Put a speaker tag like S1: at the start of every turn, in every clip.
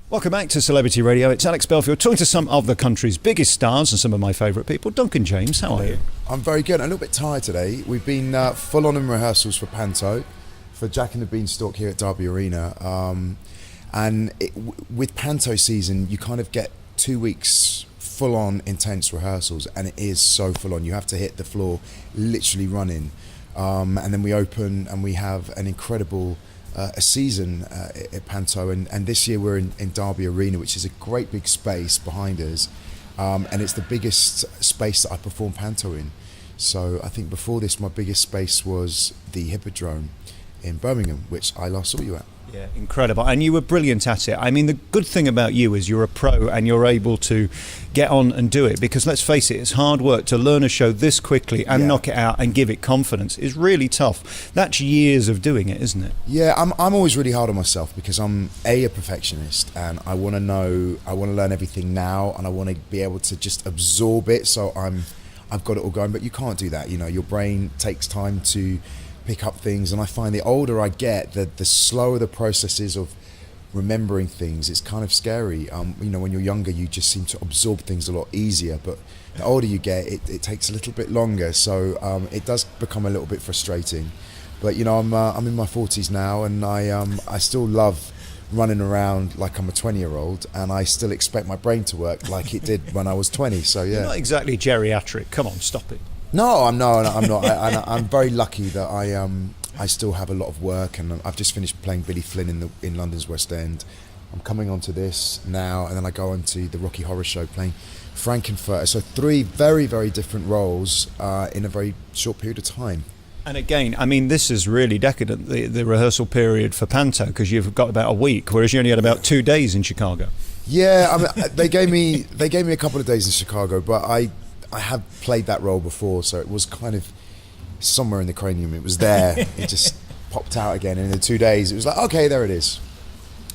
S1: Welcome back to Celebrity Radio. It's Alex Belfield talking to some of the country's biggest stars and some of my favourite people. Duncan James, how are you?
S2: I'm very good. I'm a little bit tired today. We've been full on in rehearsals for Panto, for Jack and the Beanstalk here at Derby Arena. With Panto season, you kind of get 2 weeks full on intense rehearsals, and it is so full on. You have to hit the floor literally running. And then we open and we have an incredible a season at Panto, and this year we're in Derby Arena, which is a great big space behind us, and it's the biggest space that I perform Panto in. So I think before this my biggest space was the Hippodrome in Birmingham, which I last saw you at.
S1: Yeah, incredible. And you were brilliant at it. I mean, the good thing about you is you're a pro and you're able to get on and do it, because let's face it, it's hard work to learn a show this quickly and knock it out and give it confidence. It's really tough. That's years of doing it, isn't it?
S2: Yeah, I'm always really hard on myself because I'm a perfectionist, and I want to learn everything now, and I want to be able to just absorb it. So I've got it all going, but you can't do that. You know, your brain takes time to pick up things, and I find the older I get, the slower the process is of remembering things. It's kind of scary. You know, when you're younger, you just seem to absorb things a lot easier, but the older you get, it takes a little bit longer. So it does become a little bit frustrating. But you know, I'm in my 40s now, and I still love running around like I'm a 20-year-old, and I still expect my brain to work like it did when I was 20. So yeah,
S1: You're not exactly geriatric. Come on, stop it.
S2: No, I'm not. I'm very lucky that I still have a lot of work, and I've just finished playing Billy Flynn in London's West End. I'm coming on to this now, and then I go on to the Rocky Horror Show playing Frankenfurter. So 3 very, very different roles in a very short period of time.
S1: And again, I mean, this is really decadent, the rehearsal period for Panto, because you've got about a week, whereas you only had about 2 days in Chicago.
S2: Yeah, I mean, they gave me a couple of days in Chicago, but I have played that role before, so it was kind of somewhere in the cranium. It was there. It just popped out again, and in the 2 days it was like, okay, there it is.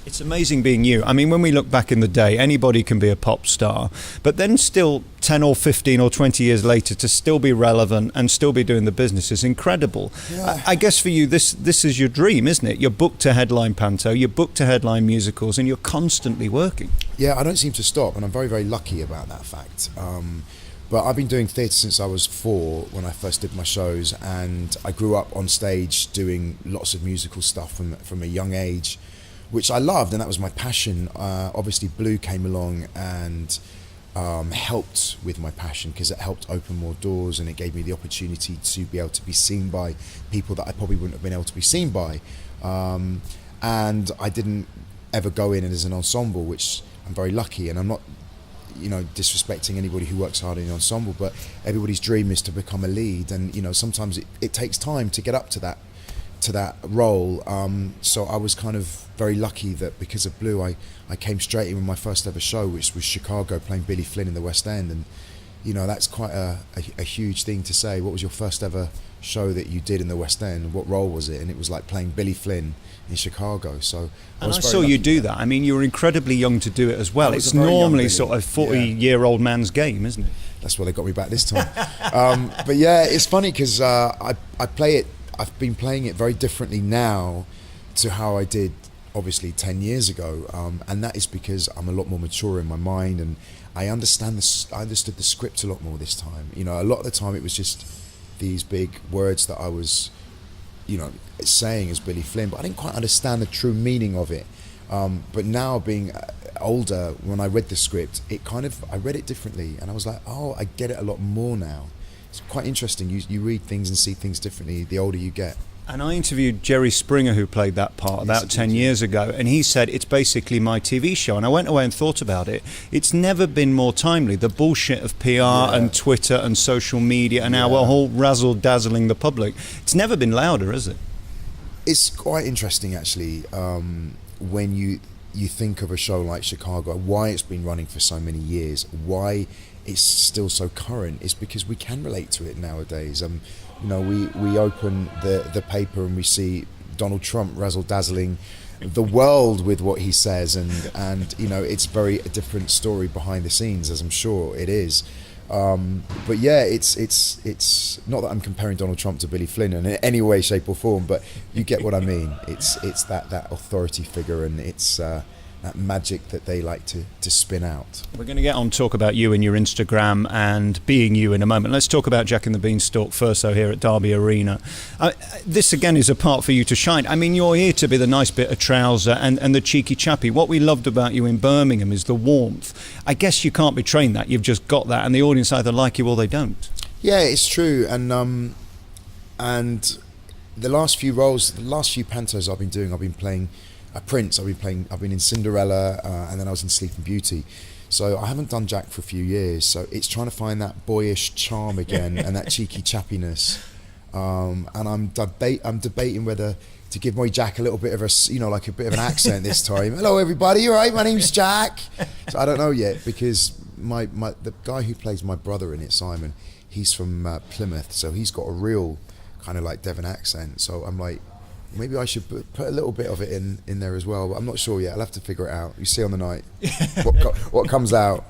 S1: It's amazing being you. I mean, when we look back in the day, anybody can be a pop star, but then still 10 or 15 or 20 years later to still be relevant and still be doing the business is incredible. Yeah. I guess for you, this is your dream, isn't it? You're booked to headline Panto, you're booked to headline musicals, and you're constantly working.
S2: Yeah, I don't seem to stop, and I'm very, very lucky about that fact. But I've been doing theatre since I was 4 when I first did my shows, and I grew up on stage doing lots of musical stuff from a young age, which I loved, and that was my passion. Obviously Blue came along and helped with my passion, because it helped open more doors, and it gave me the opportunity to be able to be seen by people that I probably wouldn't have been able to be seen by. And I didn't ever go in as an ensemble, which I'm very lucky, and I'm not disrespecting anybody who works hard in the ensemble, but everybody's dream is to become a lead, and sometimes it takes time to get up to that role. So I was kind of very lucky that because of Blue, I came straight in with my first ever show, which was Chicago, playing Billy Flynn in the West End, and that's quite a huge thing to say. What was your first ever show that you did in the West End? What role was it? And it was like playing Billy Flynn in Chicago. So
S1: I saw you do that. I mean, you were incredibly young to do it as well. It's normally sort of 40-year-old man's game, isn't it?
S2: That's why they got me back this time. But yeah, it's funny because I play it. I've been playing it very differently now to how I did, obviously, 10 years ago, and that is because I'm a lot more mature in my mind, and I understood the script a lot more this time. A lot of the time it was just these big words that I was saying as Billy Flynn, but I didn't quite understand the true meaning of it. But now, being older, when I read the script, I read it differently, and I was like, oh, I get it a lot more now. It's quite interesting. You read things and see things differently the older you get.
S1: And I interviewed Jerry Springer, who played that part about 10 years ago, and he said it's basically my TV show. And I went away and thought about it. It's never been more timely. The bullshit of PR and Twitter and social media and our whole razzle-dazzling the public, it's never been louder, is it?
S2: It's quite interesting, actually, when you think of a show like Chicago, why it's been running for so many years, why it's still so current. Is because we can relate to it nowadays. We open the paper and we see Donald Trump razzle-dazzling the world with what he says, and it's a different story behind the scenes, as I'm sure it is. But yeah, it's not that I'm comparing Donald Trump to Billy Flynn in any way, shape or form, but you get what I mean. It's that authority figure, and it's magic that they like to spin out.
S1: We're going to get on talk about you and your Instagram and being you in a moment. Let's talk about Jack and the Beanstalk first, though, here at Derby Arena. This, again, is a part for you to shine. I mean, you're here to be the nice bit of trouser and the cheeky chappy. What we loved about you in Birmingham is the warmth. I guess you can't be trained that. You've just got that, and the audience either like you or they don't.
S2: Yeah, it's true. And the last few pantos I've been doing, I've been playing Prince, I've been in Cinderella, and then I was in Sleeping Beauty. So I haven't done Jack for a few years. So it's trying to find that boyish charm again and that cheeky chappiness. And I'm debating whether to give my Jack a little bit of a bit of an accent this time. Hello everybody, you all right? My name's Jack. So I don't know yet, because the guy who plays my brother in it, Simon, he's from Plymouth, so he's got a real kind of like Devon accent. So I'm like, maybe I should put a little bit of it in there as well, but I'm not sure yet. I'll have to figure it out. You see on the night what comes out.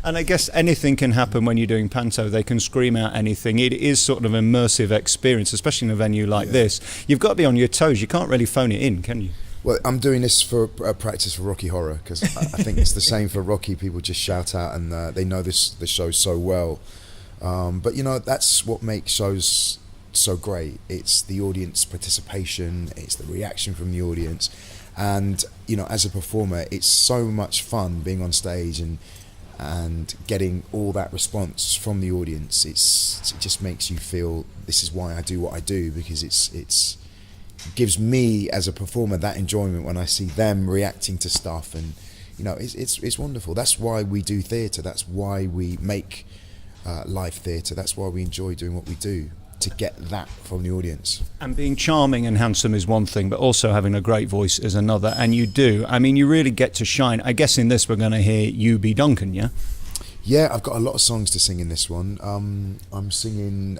S1: And I guess anything can happen when you're doing Panto. They can scream out anything. It is sort of an immersive experience, especially in a venue like this. You've got to be on your toes. You can't really phone it in, can you?
S2: Well, I'm doing this for practice for Rocky Horror, because I think it's the same for Rocky. People just shout out, and they know the show so well. But that's what makes shows so great. It's the audience participation, it's the reaction from the audience, and as a performer, it's so much fun being on stage and getting all that response from the audience. It just makes you feel this is why I do what I do, because it gives me as a performer that enjoyment when I see them reacting to stuff, and it's wonderful. That's why we do theatre. That's why we make live theatre. That's why we enjoy doing what we do, to get that from the audience. And
S1: being charming and handsome is one thing, but also having a great voice is another, and you do. I mean, you really get to shine. I guess in this we're going to hear you be Duncan, yeah?
S2: Yeah, I've got a lot of songs to sing in this one. I'm singing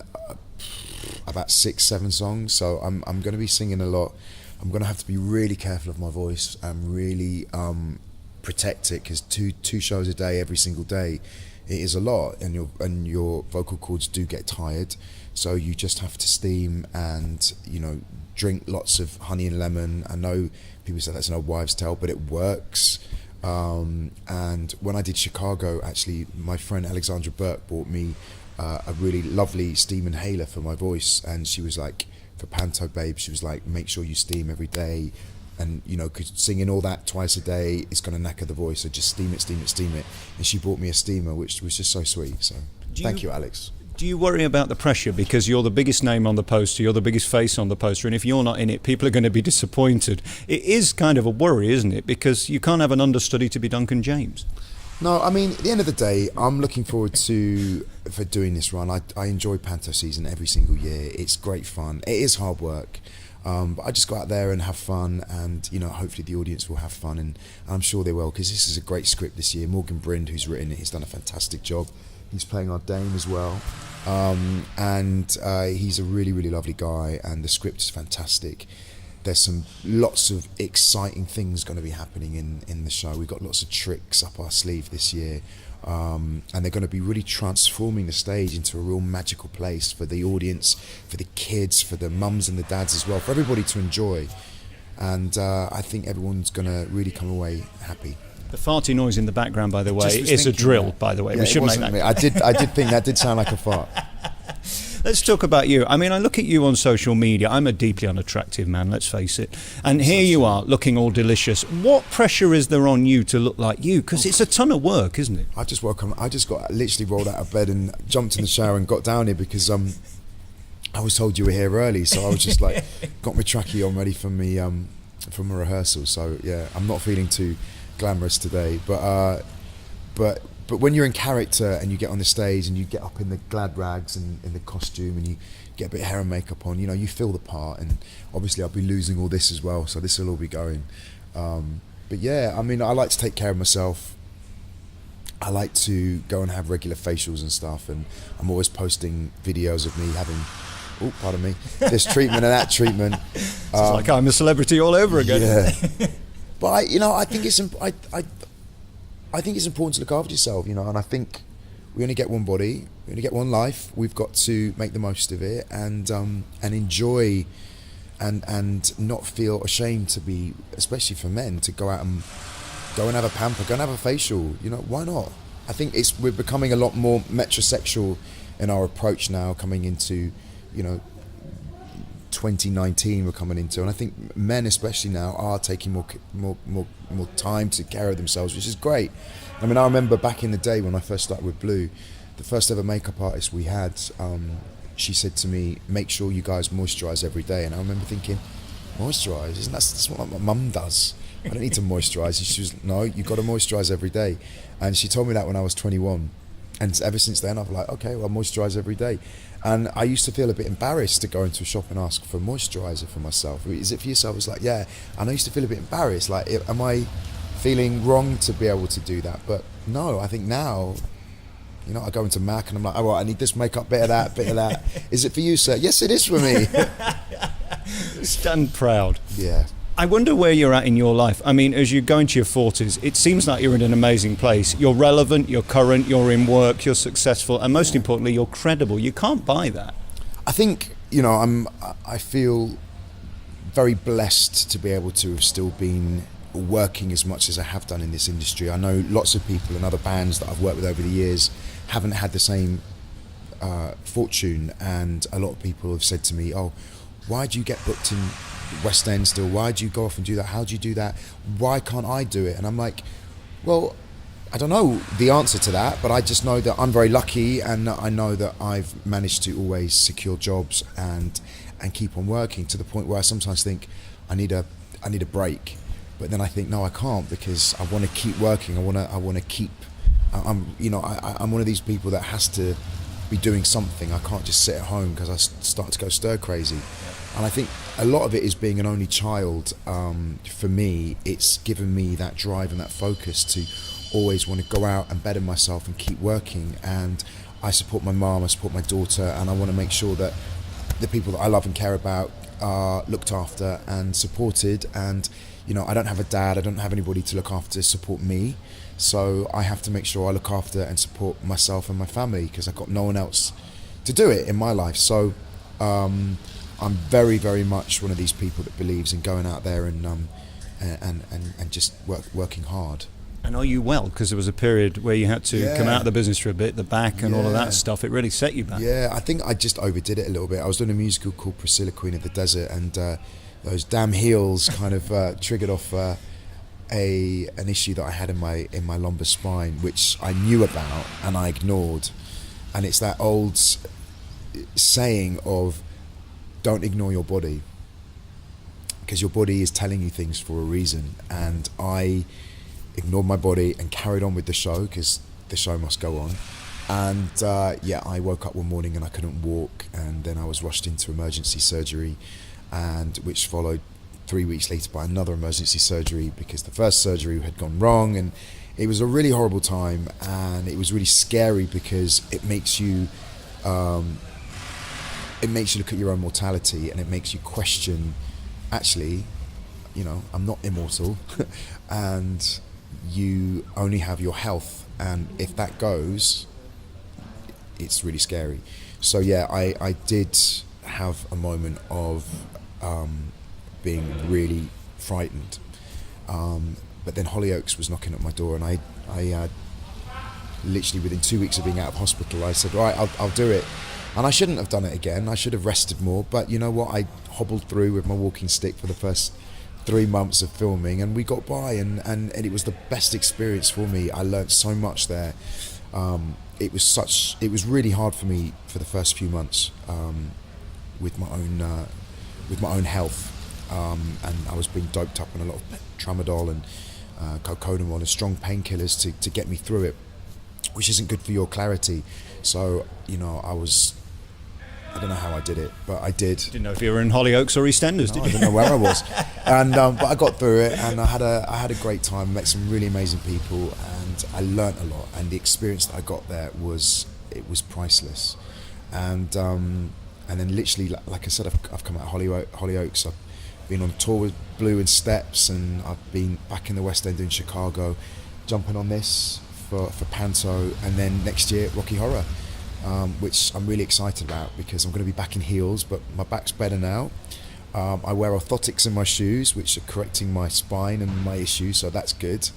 S2: about 6-7 songs, so I'm going to be singing a lot. I'm going to have to be really careful of my voice and really protect it, because two shows a day, every single day, it is a lot, and your vocal cords do get tired. So you just have to steam and drink lots of honey and lemon. I know people say that's an old wives' tale, but it works. And when I did Chicago, actually, my friend Alexandra Burke bought me a really lovely steam inhaler for my voice, and she was like, for Panto Babe, she was like, make sure you steam every day, and because singing all that twice a day is going to knacker the voice, so just steam it. And she bought me a steamer, which was just so sweet. So thank you, Alex.
S1: Do you worry about the pressure, because you're the biggest name on the poster, you're the biggest face on the poster, and if you're not in it, people are going to be disappointed? It is kind of a worry, isn't it? Because you can't have an understudy to be Duncan James.
S2: No, I mean, at the end of the day, I'm looking forward for doing this run. I enjoy Panto season every single year. It's great fun. It is hard work. But I just go out there and have fun, and hopefully the audience will have fun, and I'm sure they will, because this is a great script this year. Morgan Brind, who's written it, he's done a fantastic job. He's playing our Dame as well, and he's a really, really lovely guy, and the script is fantastic. There's lots of exciting things going to be happening in the show. We've got lots of tricks up our sleeve this year, and they're going to be really transforming the stage into a real magical place for the audience, for the kids, for the mums and the dads as well, for everybody to enjoy. And I think everyone's going to really come away happy.
S1: The farty noise in the background, by the way, is a drill,
S2: that.
S1: By the way.
S2: Yeah,
S1: we should make that.
S2: Me. I did think that did sound like a fart.
S1: Let's talk about you. I mean, I look at you on social media. I'm a deeply unattractive man, let's face it. And here you are, looking all delicious. What pressure is there on you to look like you? Because it's a ton of lurk, isn't it?
S2: I just got literally rolled out of bed and jumped in the shower and got down here, because I was told you were here early, so I was just like, got my trackie on ready for me from a rehearsal. So yeah, I'm not feeling too glamorous today, but when you're in character and you get on the stage and you get up in the glad rags and in the costume and you get a bit of hair and makeup on, you feel the part. And obviously I'll be losing all this as well, so this will all be going. But yeah, I mean, I like to take care of myself. I like to go and have regular facials and stuff, and I'm always posting videos of me having, this treatment and that treatment.
S1: It's like I'm a celebrity all over again.
S2: Yeah. But I think it's important to look after yourself, and I think we only get one body, we only get one life. We've got to make the most of it and enjoy, and not feel ashamed to be, especially for men, to go out and Go and have a pamper, go and have a facial. You know, why not? I think we're becoming a lot more metrosexual in our approach now, coming into, 2019 we're coming into, and I think men especially now are taking more time to care of themselves, which is great. I mean, I remember back in the day when I first started with Blue, the first ever makeup artist we had, she said to me, make sure you guys moisturize every day. And I remember thinking, moisturize? Isn't that's what my mum does? I don't need to moisturize. And she was, no, you got to moisturize every day. And she told me that when I was 21. And ever since then, I've like, okay, well, I moisturize every day. And I used to feel a bit embarrassed to go into a shop and ask for moisturizer for myself. Is it for yourself? I was like, yeah. And I used to feel a bit embarrassed. Like, am I feeling wrong to be able to do that? But no, I think now, I go into Mac and I'm like, oh, right, I need this makeup, bit of that. Is it for you, sir? Yes, it is for me.
S1: Stand proud.
S2: Yeah.
S1: I wonder where you're at in your life. I mean, as you go into your 40s, it seems like you're in an amazing place. You're relevant, you're current, you're in work, you're successful, and most importantly, you're credible. You can't buy that.
S2: I think, I feel very blessed to be able to have still been working as much as I have done in this industry. I know lots of people and other bands that I've worked with over the years haven't had the same fortune, and a lot of people have said to me, oh, why do you get booked in West End still? Why do you go off and do that? How do you do that? Why can't I do it? And I'm like, well, I don't know the answer to that, but I just know that I'm very lucky, and I know that I've managed to always secure jobs and keep on working, to the point where I sometimes think I need a break, but then I think no, I can't, because I want to keep working. I want to keep. I'm one of these people that has to be doing something. I can't just sit at home because I start to go stir crazy. And I think a lot of it is being an only child. For me, it's given me that drive and that focus to always want to go out and better myself and keep working. And I support my mom, I support my daughter, and I want to make sure that the people that I love and care about are looked after and supported. And I don't have a dad, I don't have anybody to look after, support me. So I have to make sure I look after and support myself and my family, because I've got no one else to do it in my life. So I'm very, very much one of these people that believes in going out there and just working hard.
S1: And are you well? Because there was a period where you had to come out of the business for a bit, the back and all of that stuff. It really set you back.
S2: Yeah, I think I just overdid it a little bit. I was doing a musical called Priscilla, Queen of the Desert, and those damn heels kind of triggered off an issue that I had in my lumbar spine, which I knew about and I ignored. And it's that old saying of, don't ignore your body, because your body is telling you things for a reason. And I ignored my body and carried on with the show, because the show must go on. And I woke up one morning and I couldn't walk, and then I was rushed into emergency surgery, and which followed 3 weeks later by another emergency surgery, because the first surgery had gone wrong. And it was a really horrible time, and it was really scary, because it makes you look at your own mortality, and it makes you question, actually, I'm not immortal, and you only have your health, and if that goes, it's really scary. So yeah, I did have a moment of being really frightened, but then Hollyoaks was knocking at my door, and I literally within 2 weeks of being out of hospital, I said, all right, I'll do it. And I shouldn't have done it again. I should have rested more. But you know what? I hobbled through with my walking stick for the first 3 months of filming, and we got by. And it was the best experience for me. I learnt so much there. It was really hard for me for the first few months with my own health. And I was being doped up on a lot of tramadol and cocodamol and strong painkillers to get me through it, which isn't good for your clarity. So I don't know how I did it, but I did.
S1: Didn't know if you were in Hollyoaks or EastEnders, did you?
S2: I don't know where I was, and but I got through it, and I had a great time. Met some really amazing people, and I learnt a lot. And the experience that I got there was priceless. And then literally, like I said, I've come out of Hollyoaks. I've been on tour with Blue and Steps, and I've been back in the West End in Chicago, jumping on this for Panto, and then next year Rocky Horror. Which I'm really excited about, because I'm going to be back in heels, but my back's better now. I wear orthotics in my shoes, which are correcting my spine and my issues, so that's good.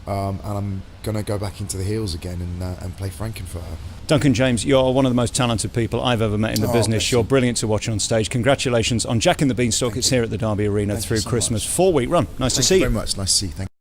S2: And I'm going to go back into the heels again and play Frankenfurter.
S1: Duncan James, you're one of the most talented people I've ever met in the business. You're brilliant to watch on stage. Congratulations on Jack and the Beanstalk. It's here at the Derby Arena through Christmas. 4-week run. Nice to see you.
S2: Thank you very much. Nice to see you. Thank you.